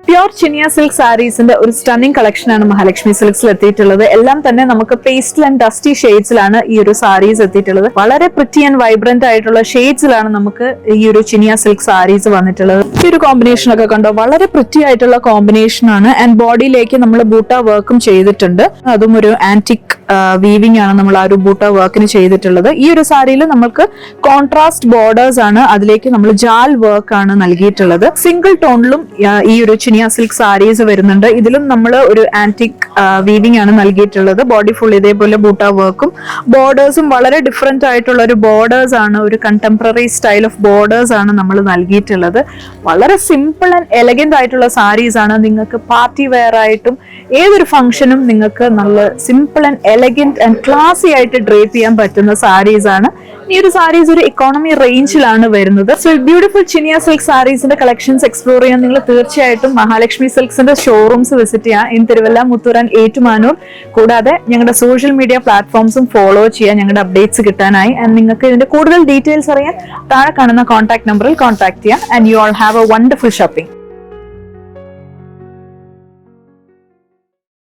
Pure Chiniya silk സാരീസിന്റെ ഒരു stunning collection ആണ് മഹാലക്ഷ്മി സിൽക്സിൽ എത്തിയിട്ടുള്ളത്. എല്ലാം തന്നെ നമുക്ക് പേസ്റ്റൽ ആൻഡ് ഡസ്റ്റി ഷെയ്ഡ്സിലാണ് ഈ ഒരു സാരീസ് എത്തിയിട്ടുള്ളത്. വളരെ പ്രിറ്റി ആൻഡ് വൈബ്രന്റ് ആയിട്ടുള്ള ഷെയ്ഡ്സിലാണ് നമുക്ക് ഈ ഒരു ചിനിയ സിൽക്ക് സാരീസ് വന്നിട്ടുള്ളത്. ഈ ഒരു കോമ്പിനേഷൻ ഒക്കെ കണ്ടോ, വളരെ പ്രിറ്റി ആയിട്ടുള്ള കോമ്പിനേഷൻ ആണ്. ആൻഡ് ബോഡിയിലേക്ക് നമ്മൾ ബൂട്ട വർക്കും ചെയ്തിട്ടുണ്ട്. അതും ഒരു ആന്റിക് വീവിംഗ് ആണ് നമ്മൾ ആ ഒരു ബൂട്ട വർക്കിന് ചെയ്തിട്ടുള്ളത്. ഈ ഒരു സാരിയിൽ നമുക്ക് കോൺട്രാസ്റ്റ് ബോർഡേഴ്സ് ആണ്, അതിലേക്ക് നമ്മൾ ജാൽ വർക്ക് ആണ് നൽകിയിട്ടുള്ളത്. സിംഗിൾ ടോണിലും ഈ ഒരു ചിനിയ സിൽക്ക് സാരീസ് വരുന്നുണ്ട്. ഇതിലും നമ്മൾ ഒരു ആന്റിക് വീവിംഗ് ആണ് നൽകിയിട്ടുള്ളത്. ബോഡി ഫുൾ ഇതേപോലെ ബൂട്ട വർക്കും ബോർഡേഴ്സും വളരെ ഡിഫറെന്റ് ആയിട്ടുള്ള ഒരു ബോർഡേഴ്സ് ആണ്, ഒരു കണ്ടംപററി സ്റ്റൈൽ ഓഫ് ബോർഡേഴ്സ് ആണ് നമ്മൾ നൽകിയിട്ടുള്ളത്. വളരെ സിമ്പിൾ ആൻഡ് എലഗന്റ് ആയിട്ടുള്ള സാരീസ് ആണ്. നിങ്ങൾക്ക് പാർട്ടി വെയർ ആയിട്ടും ഏതൊരു ഫംഗ്ഷനും നിങ്ങൾക്ക് നല്ല സിമ്പിൾ ആൻഡ് എലഗന്റ് ആൻഡ് ക്ലാസി ആയിട്ട് ഡ്രേപ്പ് ചെയ്യാൻ പറ്റുന്ന സാരീസ് ആണ്. ഈ ഒരു സാരീസ് ഒരു ഇക്കോണമി റേഞ്ചിലാണ് വരുന്നത്. So beautiful Chiniya silk സാരീസിന്റെ collections explore ചെയ്യാൻ നിങ്ങൾ തീർച്ചയായിട്ടും മഹാലക്ഷ്മി സിൽക്സിന്റെ ഷോറൂംസ് വിസിറ്റ് ചെയ്യാം. In Thiruvalla, Muthoor and Ettumanoor. കൂടാതെ ഞങ്ങളുടെ സോഷ്യൽ മീഡിയ പ്ലാറ്റ്ഫോംസും ഫോളോ ചെയ്യാൻ ഞങ്ങളുടെ അപ്ഡേറ്റ്സ് കിട്ടാനായി. ആൻഡ് നിങ്ങൾക്ക് ഇതിന്റെ കൂടുതൽ ഡീറ്റെയിൽസ് അറിയാൻ താഴെ കാണുന്ന കോൺടാക്ട് നമ്പറിൽ കോൺടാക്ട് ചെയ്യാം. And you all have A wonderful shopping.